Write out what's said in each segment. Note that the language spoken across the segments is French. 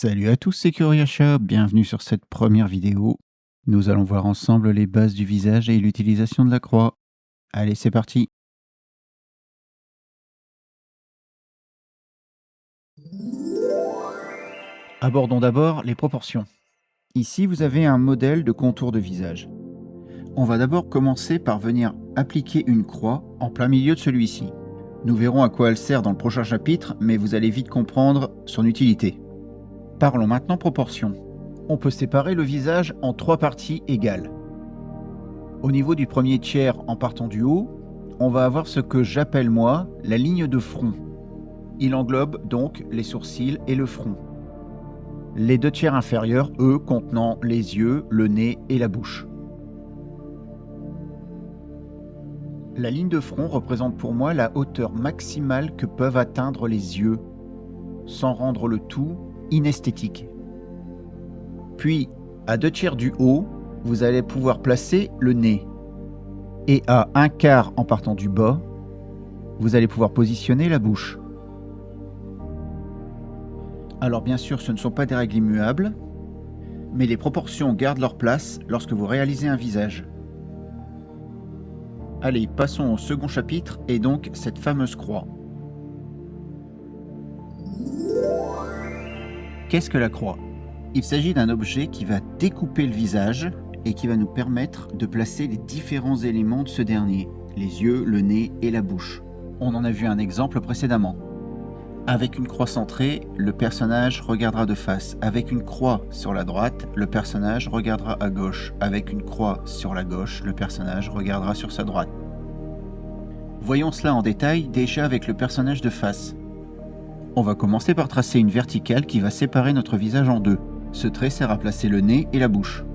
Salut à tous, c'est Kuriacha, bienvenue sur cette première vidéo. Nous allons voir ensemble les bases du visage et l'utilisation de la croix. Allez, c'est parti. Abordons d'abord les proportions. Ici, vous avez un modèle de contour de visage. On va d'abord commencer par venir appliquer une croix en plein milieu de celui-ci. Nous verrons à quoi elle sert dans le prochain chapitre, mais vous allez vite comprendre son utilité. Parlons maintenant proportions. On peut séparer le visage en 3 parties égales. Au niveau du premier tiers en partant du haut, on va avoir ce que j'appelle moi la ligne de front. Il englobe donc les sourcils et le front. Les 2 tiers inférieurs, eux, contenant les yeux, le nez et la bouche. La ligne de front représente pour moi la hauteur maximale que peuvent atteindre les yeux, sans rendre le tout inesthétique. Puis, à 2 tiers du haut, vous allez pouvoir placer le nez. Et à 1/4 en partant du bas, vous allez pouvoir positionner la bouche. Alors bien sûr, ce ne sont pas des règles immuables, mais les proportions gardent leur place lorsque vous réalisez un visage. Allez, passons au second chapitre et donc cette fameuse croix. Qu'est-ce que la croix ? Il s'agit d'un objet qui va découper le visage et qui va nous permettre de placer les différents éléments de ce dernier, les yeux, le nez et la bouche. On en a vu un exemple précédemment. Avec une croix centrée, le personnage regardera de face. Avec une croix sur la droite, le personnage regardera à gauche. Avec une croix sur la gauche, le personnage regardera sur sa droite. Voyons cela en détail déjà avec le personnage de face. On va commencer par tracer une verticale qui va séparer notre visage en deux. Ce trait sert à placer le nez et la bouche.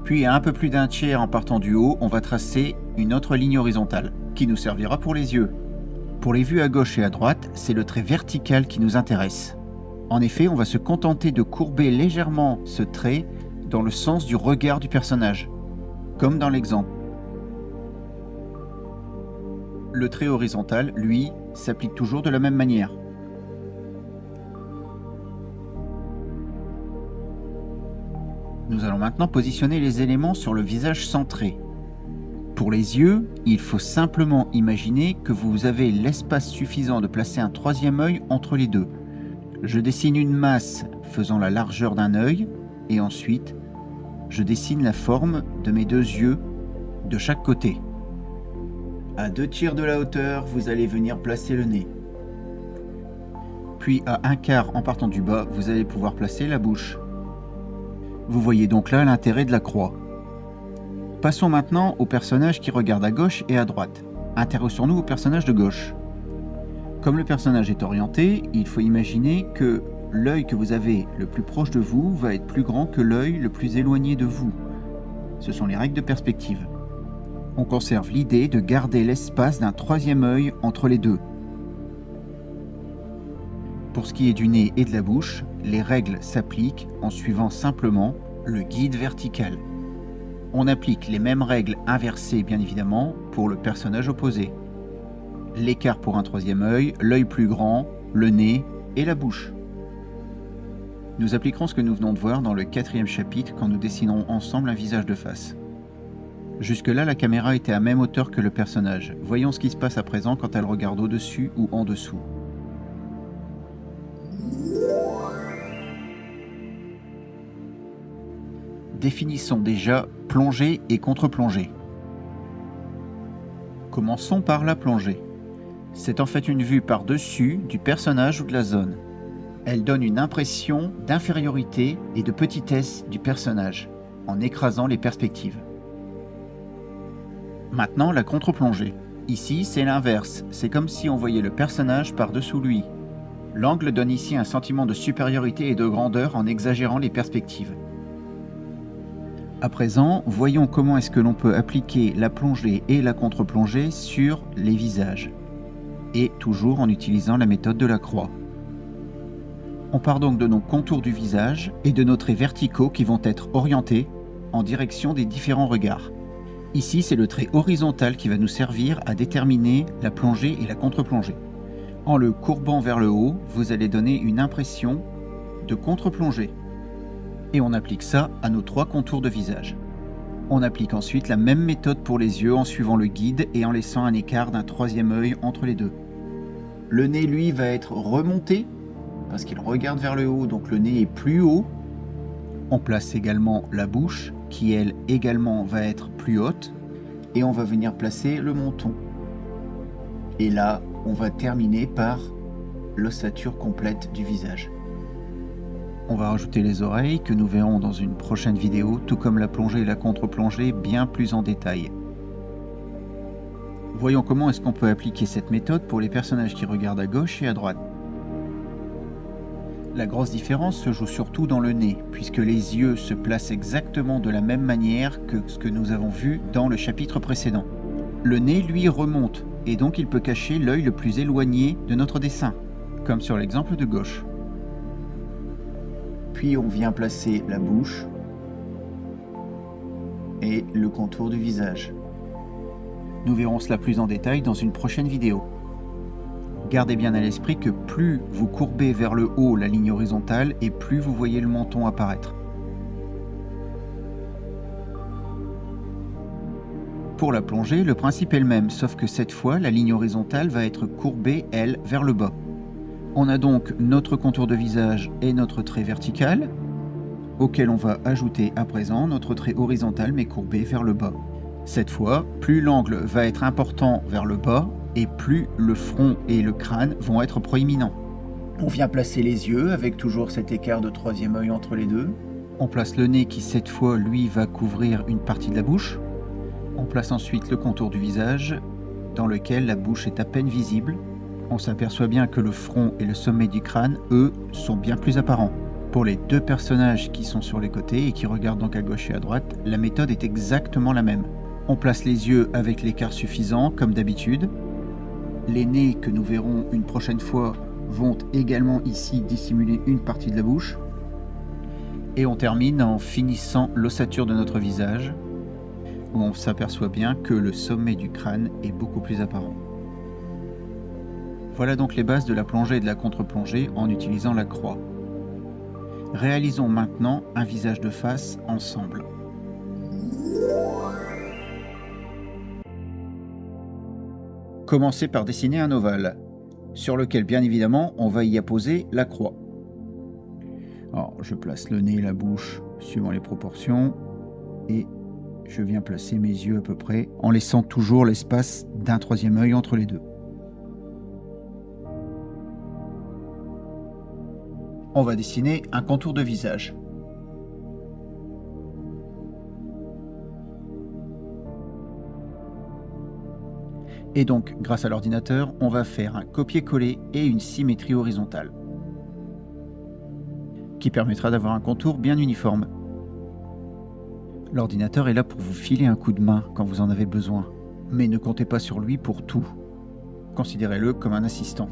Puis à un peu plus d'un tiers en partant du haut, on va tracer une autre ligne horizontale, qui nous servira pour les yeux. Pour les vues à gauche et à droite, c'est le trait vertical qui nous intéresse. En effet, on va se contenter de courber légèrement ce trait dans le sens du regard du personnage, comme dans l'exemple. Le trait horizontal, lui, s'applique toujours de la même manière. Nous allons maintenant positionner les éléments sur le visage centré. Pour les yeux, il faut simplement imaginer que vous avez l'espace suffisant de placer un troisième œil entre les deux. Je dessine une masse faisant la largeur d'un œil et ensuite, je dessine la forme de mes 2 yeux de chaque côté. À 2 tiers de la hauteur, vous allez venir placer le nez. Puis à 1/4 en partant du bas, vous allez pouvoir placer la bouche. Vous voyez donc là l'intérêt de la croix. Passons maintenant au personnage qui regarde à gauche et à droite. Intéressons-nous au personnage de gauche. Comme le personnage est orienté, il faut imaginer que l'œil que vous avez le plus proche de vous va être plus grand que l'œil le plus éloigné de vous. Ce sont les règles de perspective. On conserve l'idée de garder l'espace d'un troisième œil entre les deux. Pour ce qui est du nez et de la bouche, les règles s'appliquent en suivant simplement le guide vertical. On applique les mêmes règles inversées bien évidemment pour le personnage opposé. L'écart pour un troisième œil, l'œil plus grand, le nez et la bouche. Nous appliquerons ce que nous venons de voir dans le 4e chapitre quand nous dessinerons ensemble un visage de face. Jusque-là, la caméra était à même hauteur que le personnage. Voyons ce qui se passe à présent quand elle regarde au-dessus ou en dessous. Définissons déjà plongée et contre-plongée. Commençons par la plongée. C'est en fait une vue par-dessus du personnage ou de la zone. Elle donne une impression d'infériorité et de petitesse du personnage, en écrasant les perspectives. Maintenant, la contre-plongée. Ici, c'est l'inverse. C'est comme si on voyait le personnage par-dessous lui. L'angle donne ici un sentiment de supériorité et de grandeur en exagérant les perspectives. À présent, voyons comment est-ce que l'on peut appliquer la plongée et la contre-plongée sur les visages. Et toujours en utilisant la méthode de la croix. On part donc de nos contours du visage et de nos traits verticaux qui vont être orientés en direction des différents regards. Ici, c'est le trait horizontal qui va nous servir à déterminer la plongée et la contre-plongée. En le courbant vers le haut, vous allez donner une impression de contre-plongée. Et on applique ça à nos 3 contours de visage. On applique ensuite la même méthode pour les yeux en suivant le guide et en laissant un écart d'un 3e œil entre les deux. Le nez, lui, va être remonté parce qu'il regarde vers le haut, donc le nez est plus haut. On place également la bouche qui, elle, également va être plus haute. Et on va venir placer le menton. Et là, on va terminer par l'ossature complète du visage. On va rajouter les oreilles que nous verrons dans une prochaine vidéo, tout comme la plongée et la contre-plongée bien plus en détail. Voyons comment est-ce qu'on peut appliquer cette méthode pour les personnages qui regardent à gauche et à droite. La grosse différence se joue surtout dans le nez, puisque les yeux se placent exactement de la même manière que ce que nous avons vu dans le chapitre précédent. Le nez, lui, remonte, et donc il peut cacher l'œil le plus éloigné de notre dessin, comme sur l'exemple de gauche. Puis on vient placer la bouche et le contour du visage. Nous verrons cela plus en détail dans une prochaine vidéo. Gardez bien à l'esprit que plus vous courbez vers le haut la ligne horizontale et plus vous voyez le menton apparaître. Pour la plongée, le principe est le même, sauf que cette fois, la ligne horizontale va être courbée, elle, vers le bas. On a donc notre contour de visage et notre trait vertical, auquel on va ajouter à présent notre trait horizontal mais courbé vers le bas. Cette fois, plus l'angle va être important vers le bas, et plus le front et le crâne vont être proéminents. On vient placer les yeux avec toujours cet écart de 3e œil entre les deux. On place le nez qui cette fois lui va couvrir une partie de la bouche. On place ensuite le contour du visage dans lequel la bouche est à peine visible. On s'aperçoit bien que le front et le sommet du crâne, eux, sont bien plus apparents. Pour les 2 personnages qui sont sur les côtés et qui regardent donc à gauche et à droite, la méthode est exactement la même. On place les yeux avec l'écart suffisant comme d'habitude. Les nez que nous verrons une prochaine fois vont également ici dissimuler une partie de la bouche. Et on termine en finissant l'ossature de notre visage, où on s'aperçoit bien que le sommet du crâne est beaucoup plus apparent. Voilà donc les bases de la plongée et de la contre-plongée en utilisant la croix. Réalisons maintenant un visage de face ensemble. Commencez par dessiner un ovale, sur lequel bien évidemment on va y apposer la croix. Alors je place le nez et la bouche suivant les proportions et je viens placer mes yeux à peu près en laissant toujours l'espace d'un 3e œil entre les deux. On va dessiner un contour de visage. Et donc, grâce à l'ordinateur, on va faire un copier-coller et une symétrie horizontale, qui permettra d'avoir un contour bien uniforme. L'ordinateur est là pour vous filer un coup de main quand vous en avez besoin, mais ne comptez pas sur lui pour tout. Considérez-le comme un assistant.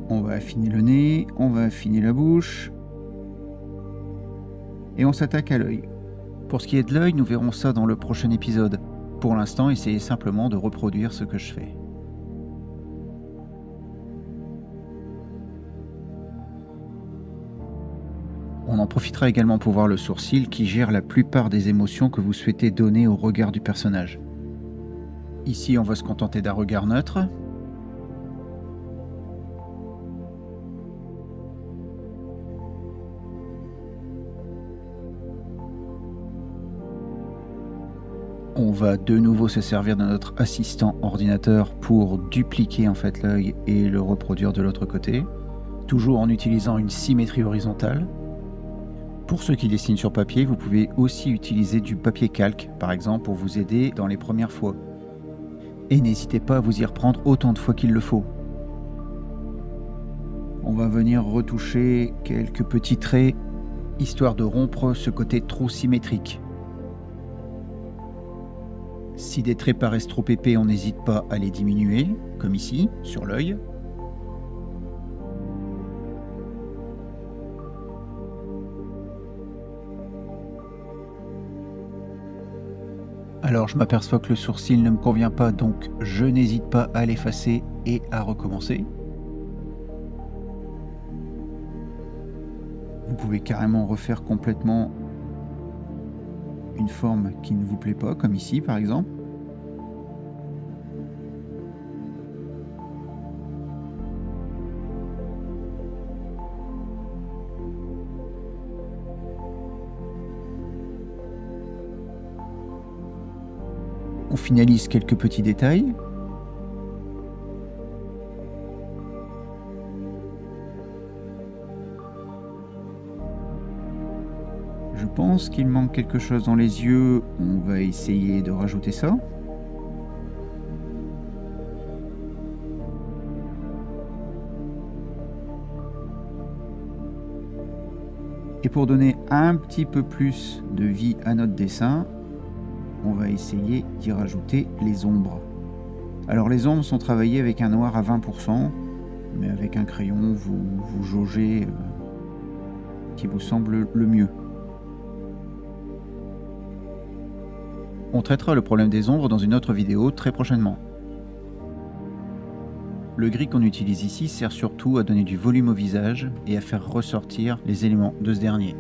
On va affiner le nez, on va affiner la bouche, et on s'attaque à l'œil. Pour ce qui est de l'œil, nous verrons ça dans le prochain épisode. Pour l'instant, essayez simplement de reproduire ce que je fais. On en profitera également pour voir le sourcil qui gère la plupart des émotions que vous souhaitez donner au regard du personnage. Ici, on va se contenter d'un regard neutre. On va de nouveau se servir de notre assistant ordinateur pour dupliquer en fait l'œil et le reproduire de l'autre côté, toujours en utilisant une symétrie horizontale. Pour ceux qui dessinent sur papier, vous pouvez aussi utiliser du papier calque, par exemple, pour vous aider dans les premières fois. Et n'hésitez pas à vous y reprendre autant de fois qu'il le faut. On va venir retoucher quelques petits traits, histoire de rompre ce côté trop symétrique. Si des traits paraissent trop épais, on n'hésite pas à les diminuer, comme ici, sur l'œil. Alors je m'aperçois que le sourcil ne me convient pas, donc je n'hésite pas à l'effacer et à recommencer. Vous pouvez carrément refaire complètement une forme qui ne vous plaît pas, comme ici par exemple. On finalise quelques petits détails. Je pense qu'il manque quelque chose dans les yeux. On va essayer de rajouter ça. Et pour donner un petit peu plus de vie à notre dessin, on va essayer d'y rajouter les ombres. Alors les ombres sont travaillées avec un noir à 20%, mais avec un crayon, vous jaugez qui vous semble le mieux. On traitera le problème des ombres dans une autre vidéo très prochainement. Le gris qu'on utilise ici sert surtout à donner du volume au visage et à faire ressortir les éléments de ce dernier.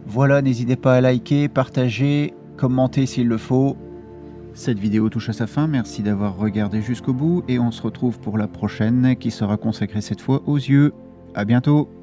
Voilà, n'hésitez pas à liker, partager, commenter s'il le faut. Cette vidéo touche à sa fin, merci d'avoir regardé jusqu'au bout et on se retrouve pour la prochaine qui sera consacrée cette fois aux yeux. À bientôt!